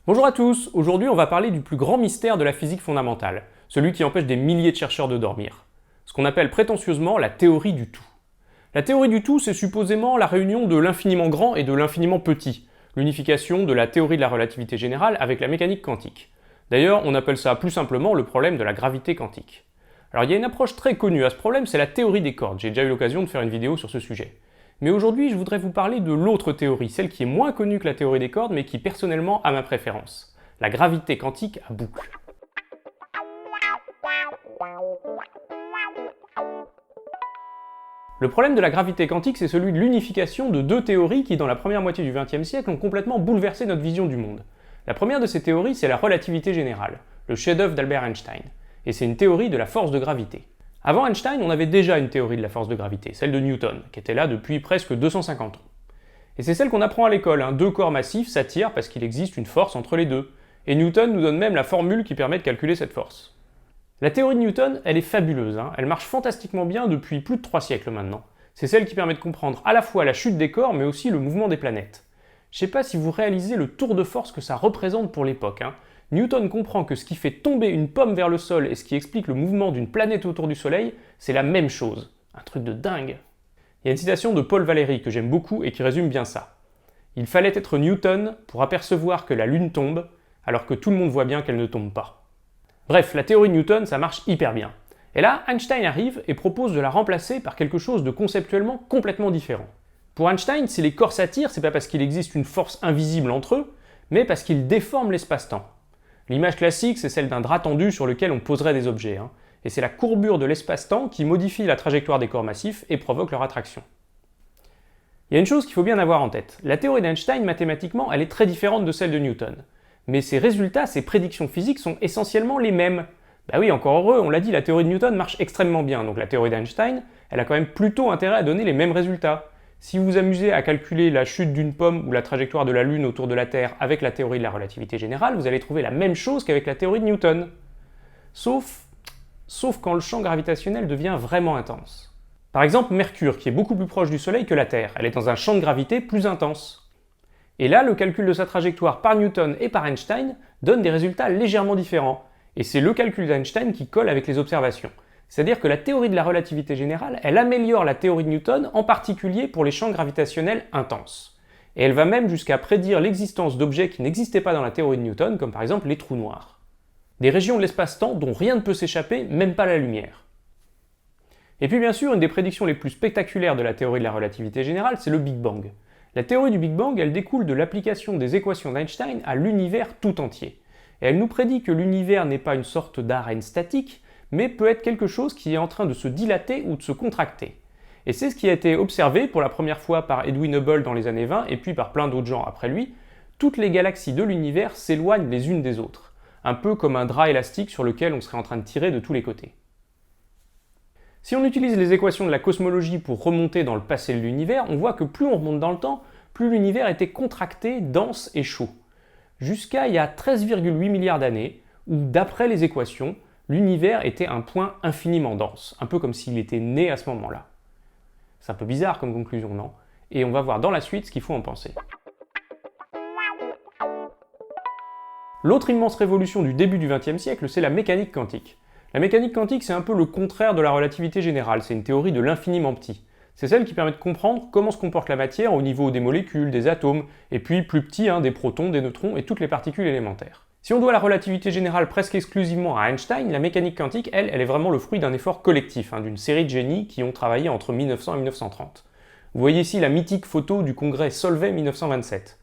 Bonjour à tous, aujourd'hui on va parler du plus grand mystère de la physique fondamentale, celui qui empêche des milliers de chercheurs de dormir. Ce qu'on appelle prétentieusement la théorie du tout. La théorie du tout, c'est supposément la réunion de l'infiniment grand et de l'infiniment petit, l'unification de la théorie de la relativité générale avec la mécanique quantique. D'ailleurs, on appelle ça plus simplement le problème de la gravité quantique. Alors il y a une approche très connue à ce problème, c'est la théorie des cordes, j'ai déjà eu l'occasion de faire une vidéo sur ce sujet. Mais aujourd'hui, je voudrais vous parler de l'autre théorie, celle qui est moins connue que la théorie des cordes, mais qui personnellement a ma préférence. La gravité quantique à boucle. Le problème de la gravité quantique, c'est celui de l'unification de deux théories qui, dans la première moitié du XXe siècle, ont complètement bouleversé notre vision du monde. La première de ces théories, c'est la relativité générale, le chef-d'œuvre d'Albert Einstein. Et c'est une théorie de la force de gravité. Avant Einstein, on avait déjà une théorie de la force de gravité, celle de Newton, qui était là depuis presque 250 ans. Et c'est celle qu'on apprend à l'école, deux corps massifs s'attirent parce qu'il existe une force entre les deux. Et Newton nous donne même la formule qui permet de calculer cette force. La théorie de Newton, elle est fabuleuse, elle marche fantastiquement bien depuis plus de 3 siècles maintenant. C'est celle qui permet de comprendre à la fois la chute des corps, mais aussi le mouvement des planètes. Je sais pas si vous réalisez le tour de force que ça représente pour l'époque. Newton comprend que ce qui fait tomber une pomme vers le sol et ce qui explique le mouvement d'une planète autour du Soleil, c'est la même chose. Un truc de dingue. Il y a une citation de Paul Valéry que j'aime beaucoup et qui résume bien ça. Il fallait être Newton pour apercevoir que la Lune tombe, alors que tout le monde voit bien qu'elle ne tombe pas. Bref, la théorie de Newton, ça marche hyper bien. Et là, Einstein arrive et propose de la remplacer par quelque chose de conceptuellement complètement différent. Pour Einstein, si les corps s'attirent, c'est pas parce qu'il existe une force invisible entre eux, mais parce qu'ils déforment l'espace-temps. L'image classique, c'est celle d'un drap tendu sur lequel on poserait des objets, et c'est la courbure de l'espace-temps qui modifie la trajectoire des corps massifs et provoque leur attraction. Il y a une chose qu'il faut bien avoir en tête. La théorie d'Einstein, mathématiquement, elle est très différente de celle de Newton. Mais ses résultats, ses prédictions physiques sont essentiellement les mêmes. Bah oui, encore heureux, on l'a dit, la théorie de Newton marche extrêmement bien, donc la théorie d'Einstein, elle a quand même plutôt intérêt à donner les mêmes résultats. Si vous vous amusez à calculer la chute d'une pomme ou la trajectoire de la Lune autour de la Terre avec la théorie de la relativité générale, vous allez trouver la même chose qu'avec la théorie de Newton. Sauf quand le champ gravitationnel devient vraiment intense. Par exemple, Mercure, qui est beaucoup plus proche du Soleil que la Terre, elle est dans un champ de gravité plus intense. Et là, le calcul de sa trajectoire par Newton et par Einstein donne des résultats légèrement différents. Et c'est le calcul d'Einstein qui colle avec les observations. C'est-à-dire que la théorie de la relativité générale, elle améliore la théorie de Newton, en particulier pour les champs gravitationnels intenses. Et elle va même jusqu'à prédire l'existence d'objets qui n'existaient pas dans la théorie de Newton, comme par exemple les trous noirs. Des régions de l'espace-temps dont rien ne peut s'échapper, même pas la lumière. Et puis bien sûr, une des prédictions les plus spectaculaires de la théorie de la relativité générale, c'est le Big Bang. La théorie du Big Bang, elle découle de l'application des équations d'Einstein à l'univers tout entier. Et elle nous prédit que l'univers n'est pas une sorte d'arène statique, mais peut être quelque chose qui est en train de se dilater ou de se contracter. Et c'est ce qui a été observé pour la première fois par Edwin Hubble dans les années 20 et puis par plein d'autres gens après lui. Toutes les galaxies de l'univers s'éloignent les unes des autres, un peu comme un drap élastique sur lequel on serait en train de tirer de tous les côtés. Si on utilise les équations de la cosmologie pour remonter dans le passé de l'univers, on voit que plus on remonte dans le temps, plus l'univers était contracté, dense et chaud. Jusqu'à il y a 13,8 milliards d'années, où d'après les équations, l'univers était un point infiniment dense, un peu comme s'il était né à ce moment-là. C'est un peu bizarre comme conclusion, non? Et on va voir dans la suite ce qu'il faut en penser. L'autre immense révolution du début du XXe siècle, c'est la mécanique quantique. La mécanique quantique, c'est un peu le contraire de la relativité générale, c'est une théorie de l'infiniment petit. C'est celle qui permet de comprendre comment se comporte la matière au niveau des molécules, des atomes, et puis plus petit, des protons, des neutrons et toutes les particules élémentaires. Si on doit la relativité générale presque exclusivement à Einstein, la mécanique quantique, elle est vraiment le fruit d'un effort collectif, d'une série de génies qui ont travaillé entre 1900 et 1930. Vous voyez ici la mythique photo du congrès Solvay 1927.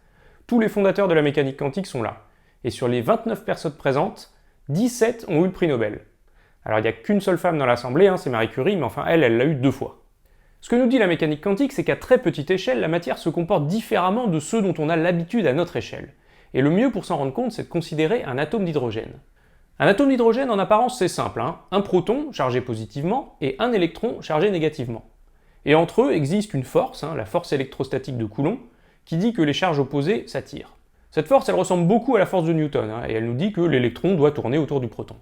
Tous les fondateurs de la mécanique quantique sont là. Et sur les 29 personnes présentes, 17 ont eu le prix Nobel. Alors il n'y a qu'une seule femme dans l'assemblée, c'est Marie Curie, mais enfin elle l'a eu 2 fois. Ce que nous dit la mécanique quantique, c'est qu'à très petite échelle, la matière se comporte différemment de ceux dont on a l'habitude à notre échelle. Et le mieux pour s'en rendre compte, c'est de considérer un atome d'hydrogène. Un atome d'hydrogène, en apparence, c'est simple. Un proton chargé positivement et un électron chargé négativement. Et entre eux existe une force, la force électrostatique de Coulomb, qui dit que les charges opposées s'attirent. Cette force, elle ressemble beaucoup à la force de Newton, et elle nous dit que l'électron doit tourner autour du proton.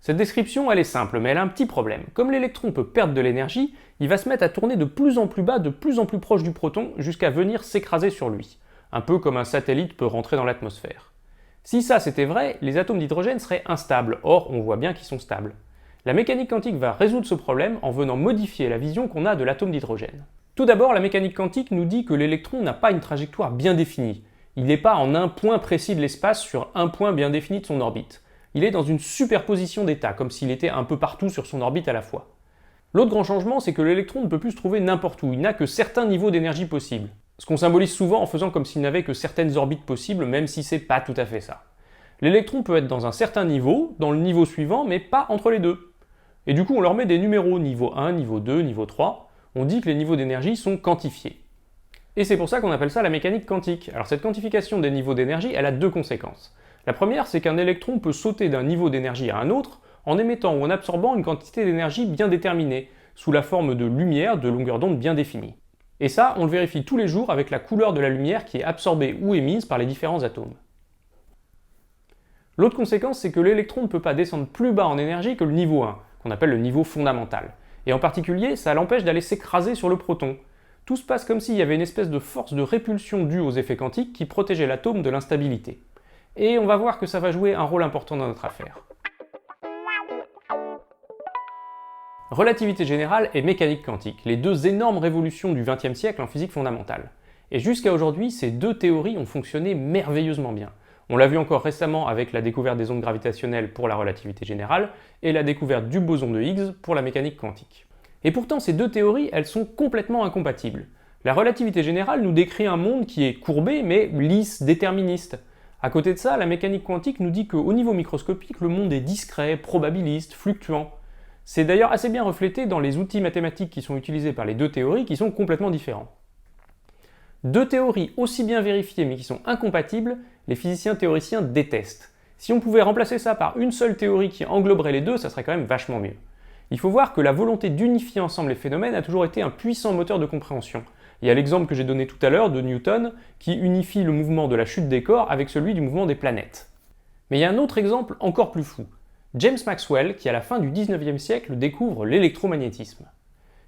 Cette description, elle est simple, mais elle a un petit problème. Comme l'électron peut perdre de l'énergie, il va se mettre à tourner de plus en plus bas, de plus en plus proche du proton, jusqu'à venir s'écraser sur lui. Un peu comme un satellite peut rentrer dans l'atmosphère. Si ça c'était vrai, les atomes d'hydrogène seraient instables, or on voit bien qu'ils sont stables. La mécanique quantique va résoudre ce problème en venant modifier la vision qu'on a de l'atome d'hydrogène. Tout d'abord, la mécanique quantique nous dit que l'électron n'a pas une trajectoire bien définie. Il n'est pas en un point précis de l'espace sur un point bien défini de son orbite. Il est dans une superposition d'états, comme s'il était un peu partout sur son orbite à la fois. L'autre grand changement, c'est que l'électron ne peut plus se trouver n'importe où, il n'a que certains niveaux d'énergie possibles. Ce qu'on symbolise souvent en faisant comme s'il n'avait que certaines orbites possibles, même si c'est pas tout à fait ça. L'électron peut être dans un certain niveau, dans le niveau suivant, mais pas entre les deux. Et du coup, on leur met des numéros niveau 1, niveau 2, niveau 3. On dit que les niveaux d'énergie sont quantifiés. Et c'est pour ça qu'on appelle ça la mécanique quantique. Alors cette quantification des niveaux d'énergie, elle a deux conséquences. La première, c'est qu'un électron peut sauter d'un niveau d'énergie à un autre en émettant ou en absorbant une quantité d'énergie bien déterminée, sous la forme de lumière de longueur d'onde bien définie. Et ça, on le vérifie tous les jours avec la couleur de la lumière qui est absorbée ou émise par les différents atomes. L'autre conséquence, c'est que l'électron ne peut pas descendre plus bas en énergie que le niveau 1, qu'on appelle le niveau fondamental. Et en particulier, ça l'empêche d'aller s'écraser sur le proton. Tout se passe comme s'il y avait une espèce de force de répulsion due aux effets quantiques qui protégeait l'atome de l'instabilité. Et on va voir que ça va jouer un rôle important dans notre affaire. Relativité générale et mécanique quantique, les deux énormes révolutions du XXe siècle en physique fondamentale. Et jusqu'à aujourd'hui, ces deux théories ont fonctionné merveilleusement bien. On l'a vu encore récemment avec la découverte des ondes gravitationnelles pour la relativité générale et la découverte du boson de Higgs pour la mécanique quantique. Et pourtant, ces deux théories, elles sont complètement incompatibles. La relativité générale nous décrit un monde qui est courbé mais lisse, déterministe. À côté de ça, la mécanique quantique nous dit qu'au niveau microscopique, le monde est discret, probabiliste, fluctuant. C'est d'ailleurs assez bien reflété dans les outils mathématiques qui sont utilisés par les deux théories qui sont complètement différents. Deux théories aussi bien vérifiées mais qui sont incompatibles, les physiciens théoriciens détestent. Si on pouvait remplacer ça par une seule théorie qui engloberait les deux, ça serait quand même vachement mieux. Il faut voir que la volonté d'unifier ensemble les phénomènes a toujours été un puissant moteur de compréhension. Il y a l'exemple que j'ai donné tout à l'heure de Newton qui unifie le mouvement de la chute des corps avec celui du mouvement des planètes. Mais il y a un autre exemple encore plus fou. James Maxwell, qui à la fin du 19e siècle découvre l'électromagnétisme.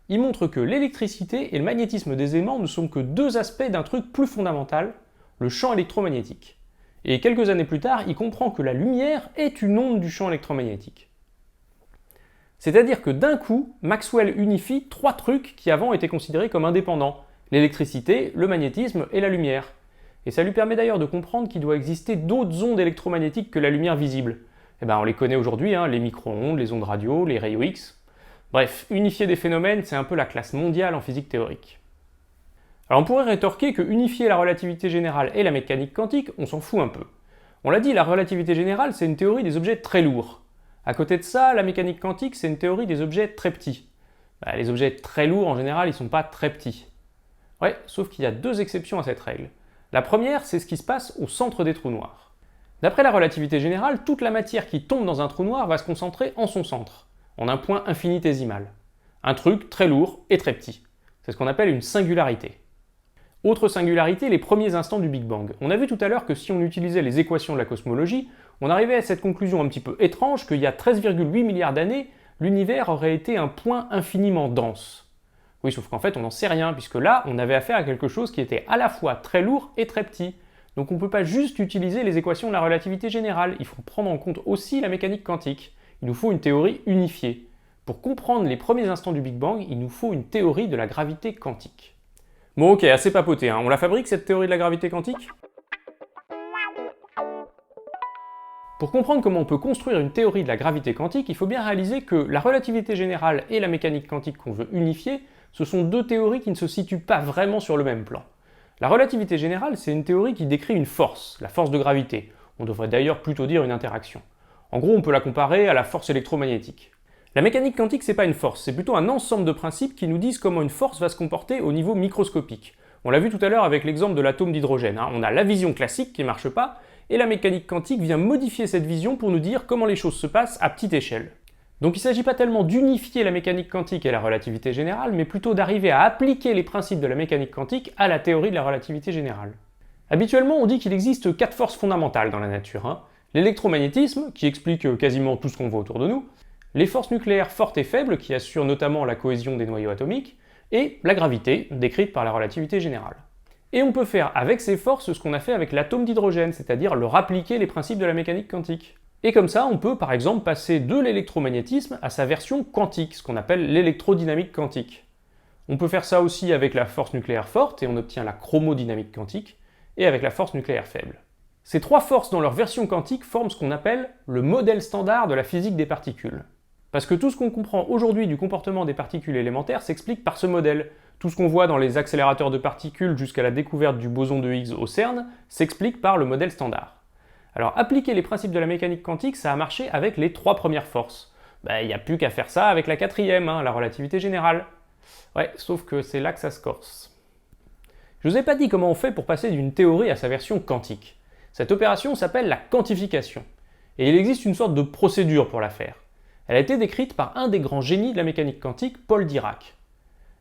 Il montre que l'électricité et le magnétisme des aimants ne sont que deux aspects d'un truc plus fondamental, le champ électromagnétique. Et quelques années plus tard, il comprend que la lumière est une onde du champ électromagnétique. C'est-à-dire que d'un coup, Maxwell unifie trois trucs qui avant étaient considérés comme indépendants, l'électricité, le magnétisme et la lumière. Et ça lui permet d'ailleurs de comprendre qu'il doit exister d'autres ondes électromagnétiques que la lumière visible. On les connaît aujourd'hui, les micro-ondes, les ondes radio, les rayons X. Bref, unifier des phénomènes, c'est un peu la classe mondiale en physique théorique. Alors on pourrait rétorquer que unifier la relativité générale et la mécanique quantique, on s'en fout un peu. On l'a dit, la relativité générale, c'est une théorie des objets très lourds. À côté de ça, la mécanique quantique, c'est une théorie des objets très petits. Les objets très lourds, en général, ils sont pas très petits. Ouais, sauf qu'il y a deux exceptions à cette règle. La première, c'est ce qui se passe au centre des trous noirs. D'après la relativité générale, toute la matière qui tombe dans un trou noir va se concentrer en son centre, en un point infinitésimal. Un truc très lourd et très petit. C'est ce qu'on appelle une singularité. Autre singularité, les premiers instants du Big Bang. On a vu tout à l'heure que si on utilisait les équations de la cosmologie, on arrivait à cette conclusion un petit peu étrange qu'il y a 13,8 milliards d'années, l'univers aurait été un point infiniment dense. Oui, sauf qu'en fait, on n'en sait rien, puisque là, on avait affaire à quelque chose qui était à la fois très lourd et très petit. Donc on ne peut pas juste utiliser les équations de la relativité générale, il faut prendre en compte aussi la mécanique quantique. Il nous faut une théorie unifiée. Pour comprendre les premiers instants du Big Bang, il nous faut une théorie de la gravité quantique. Bon ok, assez papoté, on la fabrique cette théorie de la gravité quantique ? Pour comprendre comment on peut construire une théorie de la gravité quantique, il faut bien réaliser que la relativité générale et la mécanique quantique qu'on veut unifier, ce sont deux théories qui ne se situent pas vraiment sur le même plan. La relativité générale, c'est une théorie qui décrit une force, la force de gravité. On devrait d'ailleurs plutôt dire une interaction. En gros, on peut la comparer à la force électromagnétique. La mécanique quantique, c'est pas une force, c'est plutôt un ensemble de principes qui nous disent comment une force va se comporter au niveau microscopique. On l'a vu tout à l'heure avec l'exemple de l'atome d'hydrogène. On a la vision classique qui marche pas, et la mécanique quantique vient modifier cette vision pour nous dire comment les choses se passent à petite échelle. Donc il ne s'agit pas tellement d'unifier la mécanique quantique et la relativité générale, mais plutôt d'arriver à appliquer les principes de la mécanique quantique à la théorie de la relativité générale. Habituellement, on dit qu'il existe 4 forces fondamentales dans la nature. L'électromagnétisme, qui explique quasiment tout ce qu'on voit autour de nous, les forces nucléaires fortes et faibles, qui assurent notamment la cohésion des noyaux atomiques, et la gravité, décrite par la relativité générale. Et on peut faire avec ces forces ce qu'on a fait avec l'atome d'hydrogène, c'est-à-dire leur appliquer les principes de la mécanique quantique. Et comme ça, on peut par exemple passer de l'électromagnétisme à sa version quantique, ce qu'on appelle l'électrodynamique quantique. On peut faire ça aussi avec la force nucléaire forte, et on obtient la chromodynamique quantique, et avec la force nucléaire faible. Ces trois forces dans leur version quantique forment ce qu'on appelle le modèle standard de la physique des particules. Parce que tout ce qu'on comprend aujourd'hui du comportement des particules élémentaires s'explique par ce modèle. Tout ce qu'on voit dans les accélérateurs de particules jusqu'à la découverte du boson de Higgs au CERN s'explique par le modèle standard. Alors appliquer les principes de la mécanique quantique, ça a marché avec les trois premières forces. Il n'y a plus qu'à faire ça avec la quatrième, la relativité générale. Ouais, sauf que c'est là que ça se corse. Je vous ai pas dit comment on fait pour passer d'une théorie à sa version quantique. Cette opération s'appelle la quantification. Et il existe une sorte de procédure pour la faire. Elle a été décrite par un des grands génies de la mécanique quantique, Paul Dirac.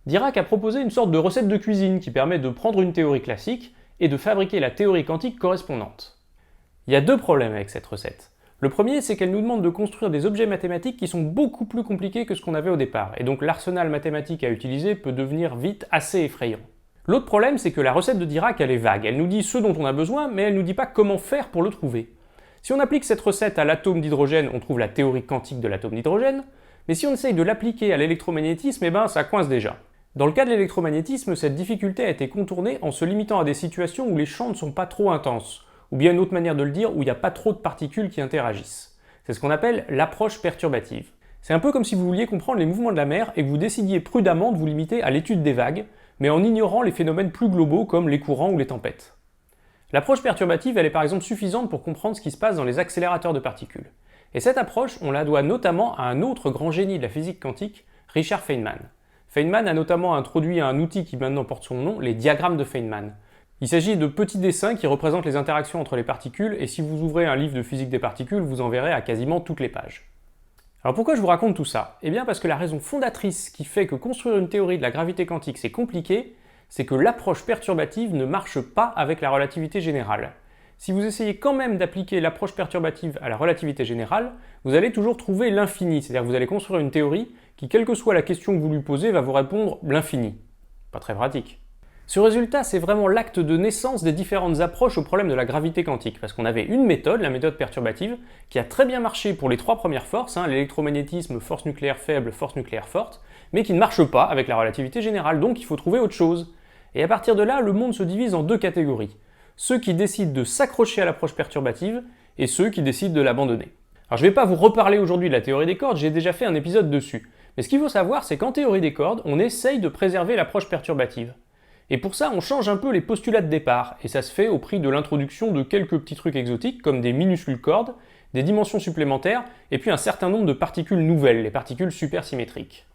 Dirac a proposé une sorte de recette de cuisine qui permet de prendre une théorie classique et de fabriquer la théorie quantique correspondante. Il y a deux problèmes avec cette recette. Le premier, c'est qu'elle nous demande de construire des objets mathématiques qui sont beaucoup plus compliqués que ce qu'on avait au départ, et donc l'arsenal mathématique à utiliser peut devenir vite assez effrayant. L'autre problème, c'est que la recette de Dirac, elle est vague. Elle nous dit ce dont on a besoin, mais elle nous dit pas comment faire pour le trouver. Si on applique cette recette à l'atome d'hydrogène, on trouve la théorie quantique de l'atome d'hydrogène, mais si on essaye de l'appliquer à l'électromagnétisme, ça coince déjà. Dans le cas de l'électromagnétisme, cette difficulté a été contournée en se limitant à des situations où les champs ne sont pas trop intenses, ou bien une autre manière de le dire, où il n'y a pas trop de particules qui interagissent. C'est ce qu'on appelle l'approche perturbative. C'est un peu comme si vous vouliez comprendre les mouvements de la mer et que vous décidiez prudemment de vous limiter à l'étude des vagues, mais en ignorant les phénomènes plus globaux comme les courants ou les tempêtes. L'approche perturbative, elle est par exemple suffisante pour comprendre ce qui se passe dans les accélérateurs de particules. Et cette approche, on la doit notamment à un autre grand génie de la physique quantique, Richard Feynman. Feynman a notamment introduit un outil qui maintenant porte son nom, les diagrammes de Feynman. Il s'agit de petits dessins qui représentent les interactions entre les particules, et si vous ouvrez un livre de physique des particules, vous en verrez à quasiment toutes les pages. Alors pourquoi je vous raconte tout ça? Eh bien parce que la raison fondatrice qui fait que construire une théorie de la gravité quantique c'est compliqué, c'est que l'approche perturbative ne marche pas avec la relativité générale. Si vous essayez quand même d'appliquer l'approche perturbative à la relativité générale, vous allez toujours trouver l'infini, c'est-à-dire que vous allez construire une théorie qui, quelle que soit la question que vous lui posez, va vous répondre l'infini. Pas très pratique. Ce résultat, c'est vraiment l'acte de naissance des différentes approches au problème de la gravité quantique, parce qu'on avait une méthode, la méthode perturbative, qui a très bien marché pour les trois premières forces, l'électromagnétisme, force nucléaire faible, force nucléaire forte, mais qui ne marche pas avec la relativité générale, donc il faut trouver autre chose. Et à partir de là, le monde se divise en deux catégories. Ceux qui décident de s'accrocher à l'approche perturbative et ceux qui décident de l'abandonner. Alors je ne vais pas vous reparler aujourd'hui de la théorie des cordes, j'ai déjà fait un épisode dessus. Mais ce qu'il faut savoir, c'est qu'en théorie des cordes, on essaye de préserver l'approche perturbative. Et pour ça, on change un peu les postulats de départ, et ça se fait au prix de l'introduction de quelques petits trucs exotiques, comme des minuscules cordes, des dimensions supplémentaires, et puis un certain nombre de particules nouvelles, les particules supersymétriques.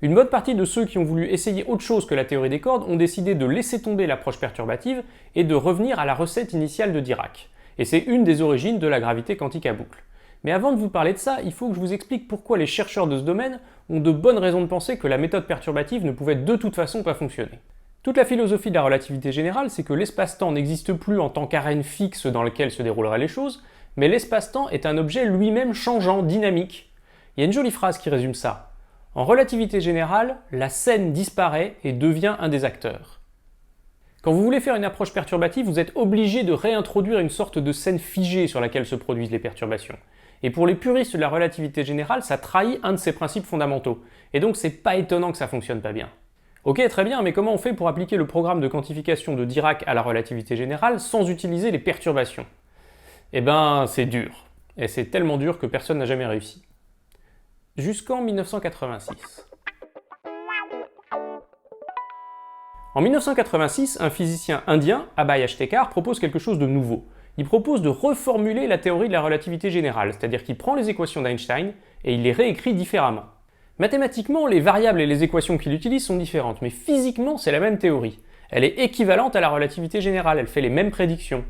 Une bonne partie de ceux qui ont voulu essayer autre chose que la théorie des cordes ont décidé de laisser tomber l'approche perturbative et de revenir à la recette initiale de Dirac. Et c'est une des origines de la gravité quantique à boucle. Mais avant de vous parler de ça, il faut que je vous explique pourquoi les chercheurs de ce domaine ont de bonnes raisons de penser que la méthode perturbative ne pouvait de toute façon pas fonctionner. Toute la philosophie de la relativité générale, c'est que l'espace-temps n'existe plus en tant qu'arène fixe dans laquelle se dérouleraient les choses, mais l'espace-temps est un objet lui-même changeant, dynamique. Il y a une jolie phrase qui résume ça. En relativité générale, la scène disparaît et devient un des acteurs. Quand vous voulez faire une approche perturbative, vous êtes obligé de réintroduire une sorte de scène figée sur laquelle se produisent les perturbations. Et pour les puristes de la relativité générale, ça trahit un de ses principes fondamentaux. Et donc c'est pas étonnant que ça fonctionne pas bien. Ok, très bien, mais comment on fait pour appliquer le programme de quantification de Dirac à la relativité générale sans utiliser les perturbations? Eh ben, c'est dur. Et c'est tellement dur que personne n'a jamais réussi. Jusqu'en 1986. En 1986, un physicien indien, Abhay Ashtekar, propose quelque chose de nouveau. Il propose de reformuler la théorie de la relativité générale, c'est-à-dire qu'il prend les équations d'Einstein et il les réécrit différemment. Mathématiquement, les variables et les équations qu'il utilise sont différentes, mais physiquement, c'est la même théorie. Elle est équivalente à la relativité générale, elle fait les mêmes prédictions.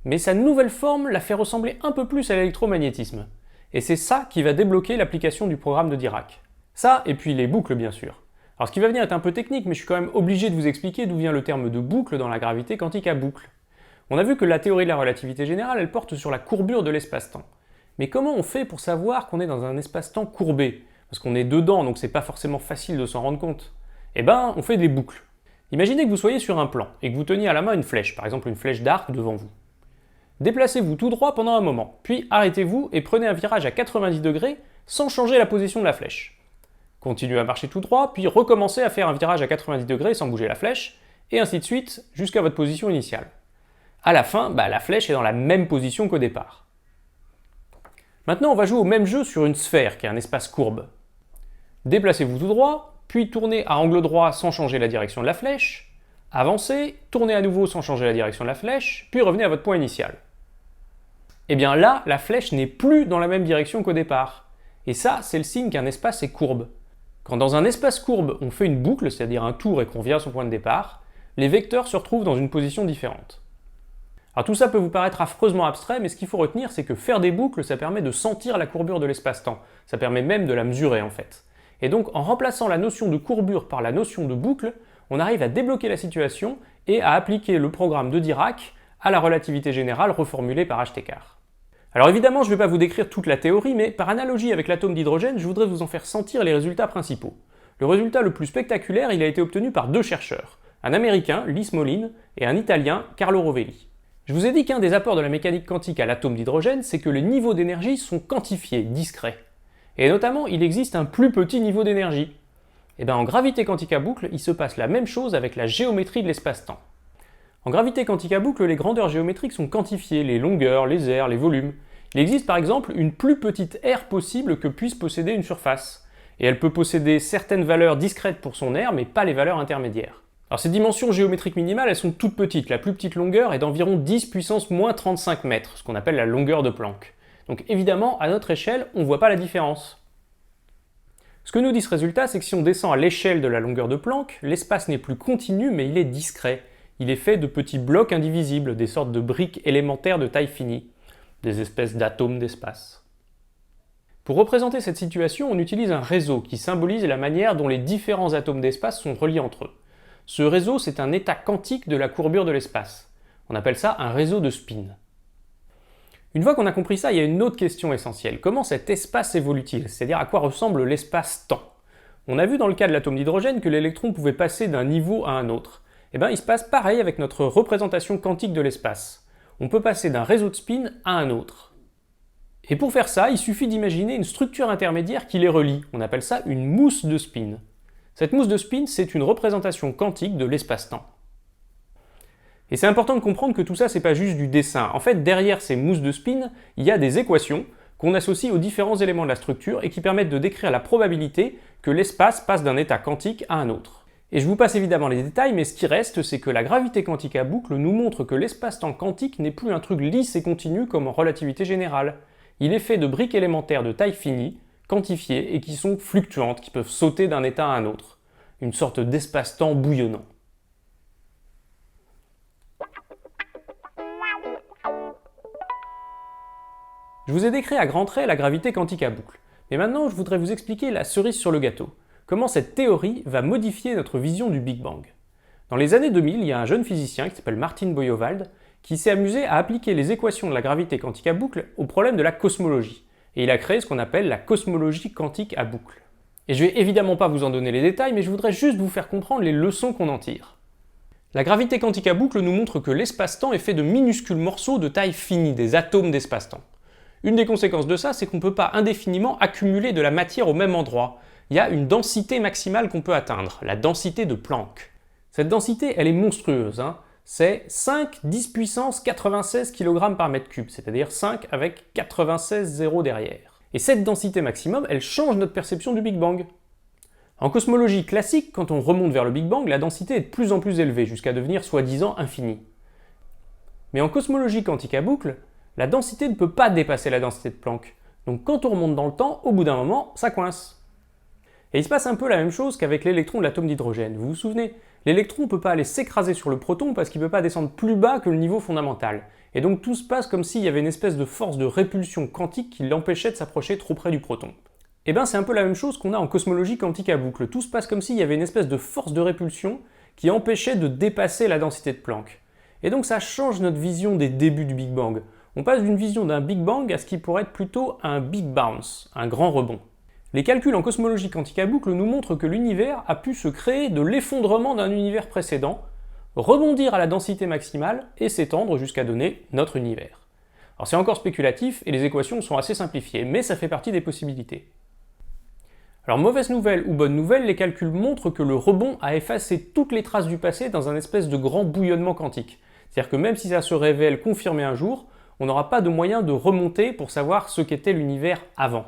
Mais sa nouvelle forme la fait ressembler un peu plus à l'électromagnétisme. Et c'est ça qui va débloquer l'application du programme de Dirac. Ça, et puis les boucles bien sûr. Alors ce qui va venir est un peu technique, mais je suis quand même obligé de vous expliquer d'où vient le terme de boucle dans la gravité quantique à boucle. On a vu que la théorie de la relativité générale, elle porte sur la courbure de l'espace-temps. Mais comment on fait pour savoir qu'on est dans un espace-temps courbé? Parce qu'on est dedans, donc c'est pas forcément facile de s'en rendre compte. Eh ben, on fait des boucles. Imaginez que vous soyez sur un plan et que vous teniez à la main une flèche, par exemple une flèche d'arc devant vous. Déplacez-vous tout droit pendant un moment, puis arrêtez-vous et prenez un virage à 90 degrés sans changer la position de la flèche. Continuez à marcher tout droit, puis recommencez à faire un virage à 90 degrés sans bouger la flèche, et ainsi de suite jusqu'à votre position initiale. À la fin, la flèche est dans la même position qu'au départ. Maintenant, on va jouer au même jeu sur une sphère qui est un espace courbe. Déplacez-vous tout droit, puis tournez à angle droit sans changer la direction de la flèche, avancez, tournez à nouveau sans changer la direction de la flèche, puis revenez à votre point initial. Et bien là, la flèche n'est plus dans la même direction qu'au départ. Et ça, c'est le signe qu'un espace est courbe. Quand dans un espace courbe, on fait une boucle, c'est-à-dire un tour et qu'on revient à son point de départ, les vecteurs se retrouvent dans une position différente. Alors tout ça peut vous paraître affreusement abstrait, mais ce qu'il faut retenir, c'est que faire des boucles, ça permet de sentir la courbure de l'espace-temps. Ça permet même de la mesurer en fait. Et donc en remplaçant la notion de courbure par la notion de boucle, on arrive à débloquer la situation et à appliquer le programme de Dirac à la relativité générale reformulée par H-Tecar. Alors évidemment, je ne vais pas vous décrire toute la théorie, mais par analogie avec l'atome d'hydrogène, je voudrais vous en faire sentir les résultats principaux. Le résultat le plus spectaculaire, il a été obtenu par deux chercheurs, un américain, Lee Smolin, et un italien, Carlo Rovelli. Je vous ai dit qu'un des apports de la mécanique quantique à l'atome d'hydrogène, c'est que les niveaux d'énergie sont quantifiés, discrets. Et notamment, il existe un plus petit niveau d'énergie. Et bien en gravité quantique à boucle, il se passe la même chose avec la géométrie de l'espace-temps. En gravité quantique à boucle, les grandeurs géométriques sont quantifiées, les longueurs, les aires, les volumes. Il existe par exemple une plus petite aire possible que puisse posséder une surface. Et elle peut posséder certaines valeurs discrètes pour son aire, mais pas les valeurs intermédiaires. Alors ces dimensions géométriques minimales, elles sont toutes petites. La plus petite longueur est d'environ 10 puissance moins 35 mètres, ce qu'on appelle la longueur de Planck. Donc évidemment, à notre échelle, on ne voit pas la différence. Ce que nous dit ce résultat, c'est que si on descend à l'échelle de la longueur de Planck, l'espace n'est plus continu, mais il est discret. Il est fait de petits blocs indivisibles, des sortes de briques élémentaires de taille finie, des espèces d'atomes d'espace. Pour représenter cette situation, on utilise un réseau qui symbolise la manière dont les différents atomes d'espace sont reliés entre eux. Ce réseau, c'est un état quantique de la courbure de l'espace. On appelle ça un réseau de spin. Une fois qu'on a compris ça, il y a une autre question essentielle. Comment cet espace évolue-t-il? C'est-à-dire à quoi ressemble l'espace-temps? On a vu dans le cas de l'atome d'hydrogène que l'électron pouvait passer d'un niveau à un autre. Eh bien, il se passe pareil avec notre représentation quantique de l'espace. On peut passer d'un réseau de spin à un autre. Et pour faire ça, il suffit d'imaginer une structure intermédiaire qui les relie. On appelle ça une mousse de spin. Cette mousse de spin, c'est une représentation quantique de l'espace-temps. Et c'est important de comprendre que tout ça, c'est pas juste du dessin. En fait, derrière ces mousses de spin, il y a des équations qu'on associe aux différents éléments de la structure et qui permettent de décrire la probabilité que l'espace passe d'un état quantique à un autre. Et je vous passe évidemment les détails, mais ce qui reste, c'est que la gravité quantique à boucle nous montre que l'espace-temps quantique n'est plus un truc lisse et continu comme en relativité générale. Il est fait de briques élémentaires de taille finie, quantifiées et qui sont fluctuantes, qui peuvent sauter d'un état à un autre. Une sorte d'espace-temps bouillonnant. Je vous ai décrit à grands traits la gravité quantique à boucle, mais maintenant je voudrais vous expliquer la cerise sur le gâteau. Comment cette théorie va modifier notre vision du Big Bang. Dans les années 2000, il y a un jeune physicien qui s'appelle Martin Boyer-Wald qui s'est amusé à appliquer les équations de la gravité quantique à boucle au problème de la cosmologie. Et il a créé ce qu'on appelle la cosmologie quantique à boucle. Et je vais évidemment pas vous en donner les détails, mais je voudrais juste vous faire comprendre les leçons qu'on en tire. La gravité quantique à boucle nous montre que l'espace-temps est fait de minuscules morceaux de taille finie, des atomes d'espace-temps. Une des conséquences de ça, c'est qu'on ne peut pas indéfiniment accumuler de la matière au même endroit. Il y a une densité maximale qu'on peut atteindre, la densité de Planck. Cette densité, elle est monstrueuse. C'est 5 10 puissance 96 kg par mètre cube, c'est-à-dire 5 avec 96 zéros derrière. Et cette densité maximum, elle change notre perception du Big Bang. En cosmologie classique, quand on remonte vers le Big Bang, la densité est de plus en plus élevée, jusqu'à devenir soi-disant infinie. Mais en cosmologie quantique à boucle, la densité ne peut pas dépasser la densité de Planck. Donc quand on remonte dans le temps, au bout d'un moment, ça coince. Et il se passe un peu la même chose qu'avec l'électron de l'atome d'hydrogène. Vous vous souvenez? L'électron ne peut pas aller s'écraser sur le proton parce qu'il ne peut pas descendre plus bas que le niveau fondamental. Et donc tout se passe comme s'il y avait une espèce de force de répulsion quantique qui l'empêchait de s'approcher trop près du proton. Et bien c'est un peu la même chose qu'on a en cosmologie quantique à boucle. Tout se passe comme s'il y avait une espèce de force de répulsion qui empêchait de dépasser la densité de Planck. Et donc ça change notre vision des débuts du Big Bang. On passe d'une vision d'un Big Bang à ce qui pourrait être plutôt un Big Bounce, un grand rebond. Les calculs en cosmologie quantique à boucle nous montrent que l'univers a pu se créer de l'effondrement d'un univers précédent, rebondir à la densité maximale et s'étendre jusqu'à donner notre univers. Alors c'est encore spéculatif et les équations sont assez simplifiées, mais ça fait partie des possibilités. Alors mauvaise nouvelle ou bonne nouvelle, les calculs montrent que le rebond a effacé toutes les traces du passé dans un espèce de grand bouillonnement quantique. C'est-à-dire que même si ça se révèle confirmé un jour, on n'aura pas de moyen de remonter pour savoir ce qu'était l'univers avant.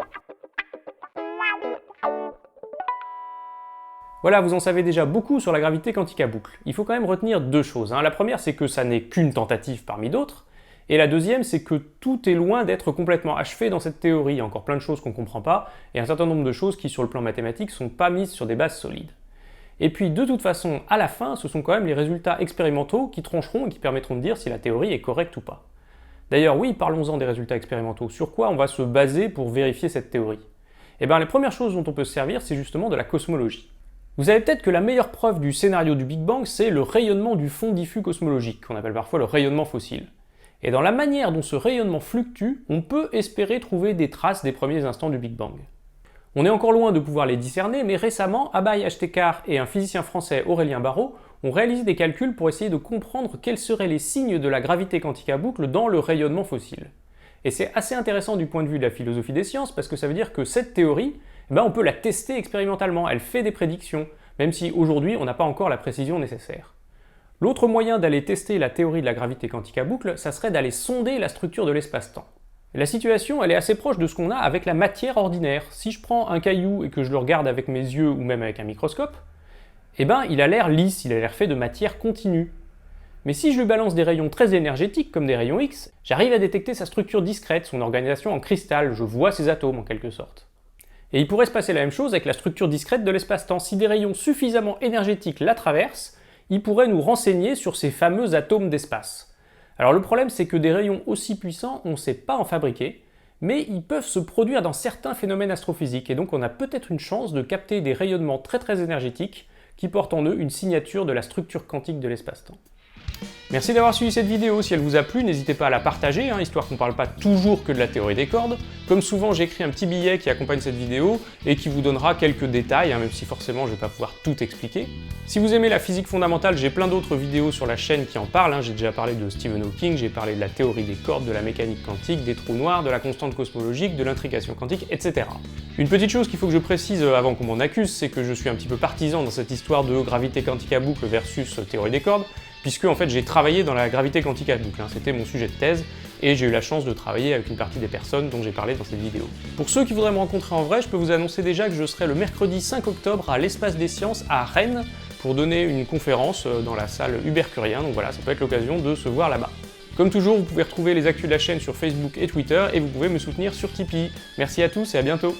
Voilà, vous en savez déjà beaucoup sur la gravité quantique à boucle. Il faut quand même retenir deux choses. La première, c'est que ça n'est qu'une tentative parmi d'autres. Et la deuxième, c'est que tout est loin d'être complètement achevé dans cette théorie. Il y a encore plein de choses qu'on ne comprend pas, et un certain nombre de choses qui, sur le plan mathématique, ne sont pas mises sur des bases solides. Et puis, de toute façon, à la fin, ce sont quand même les résultats expérimentaux qui trancheront et qui permettront de dire si la théorie est correcte ou pas. D'ailleurs, oui, parlons-en des résultats expérimentaux. Sur quoi on va se baser pour vérifier cette théorie? Eh bien, les premières choses dont on peut se servir, c'est justement de la cosmologie. Vous savez peut-être que la meilleure preuve du scénario du Big Bang, c'est le rayonnement du fond diffus cosmologique, qu'on appelle parfois le rayonnement fossile. Et dans la manière dont ce rayonnement fluctue, on peut espérer trouver des traces des premiers instants du Big Bang. On est encore loin de pouvoir les discerner, mais récemment, Abhay Ashtekar et un physicien français, Aurélien Barraud, ont réalisé des calculs pour essayer de comprendre quels seraient les signes de la gravité quantique à boucle dans le rayonnement fossile. Et c'est assez intéressant du point de vue de la philosophie des sciences, parce que ça veut dire que cette théorie, on peut la tester expérimentalement, elle fait des prédictions, même si aujourd'hui on n'a pas encore la précision nécessaire. L'autre moyen d'aller tester la théorie de la gravité quantique à boucle, ça serait d'aller sonder la structure de l'espace-temps. La situation, elle est assez proche de ce qu'on a avec la matière ordinaire. Si je prends un caillou et que je le regarde avec mes yeux ou même avec un microscope, il a l'air lisse, il a l'air fait de matière continue. Mais si je lui balance des rayons très énergétiques, comme des rayons X, j'arrive à détecter sa structure discrète, son organisation en cristal, je vois ses atomes en quelque sorte. Et il pourrait se passer la même chose avec la structure discrète de l'espace-temps. Si des rayons suffisamment énergétiques la traversent, ils pourraient nous renseigner sur ces fameux atomes d'espace. Alors le problème, c'est que des rayons aussi puissants, on ne sait pas en fabriquer, mais ils peuvent se produire dans certains phénomènes astrophysiques, et donc on a peut-être une chance de capter des rayonnements très très énergétiques qui portent en eux une signature de la structure quantique de l'espace-temps. Merci d'avoir suivi cette vidéo, si elle vous a plu, n'hésitez pas à la partager, histoire qu'on ne parle pas toujours que de la théorie des cordes. Comme souvent, j'écris un petit billet qui accompagne cette vidéo et qui vous donnera quelques détails, même si forcément je ne vais pas pouvoir tout expliquer. Si vous aimez la physique fondamentale, j'ai plein d'autres vidéos sur la chaîne qui en parlent, j'ai déjà parlé de Stephen Hawking, j'ai parlé de la théorie des cordes, de la mécanique quantique, des trous noirs, de la constante cosmologique, de l'intrication quantique, etc. Une petite chose qu'il faut que je précise avant qu'on m'en accuse, c'est que je suis un petit peu partisan dans cette histoire de gravité quantique à boucle versus théorie des cordes, puisque en fait j'ai travaillé dans la gravité quantique à boucle, c'était mon sujet de thèse, et j'ai eu la chance de travailler avec une partie des personnes dont j'ai parlé dans cette vidéo. Pour ceux qui voudraient me rencontrer en vrai, je peux vous annoncer déjà que je serai le mercredi 5 octobre à l'Espace des Sciences à Rennes pour donner une conférence dans la salle Hubert Curien, donc voilà, ça peut être l'occasion de se voir là-bas. Comme toujours, vous pouvez retrouver les actus de la chaîne sur Facebook et Twitter, et vous pouvez me soutenir sur Tipeee. Merci à tous et à bientôt.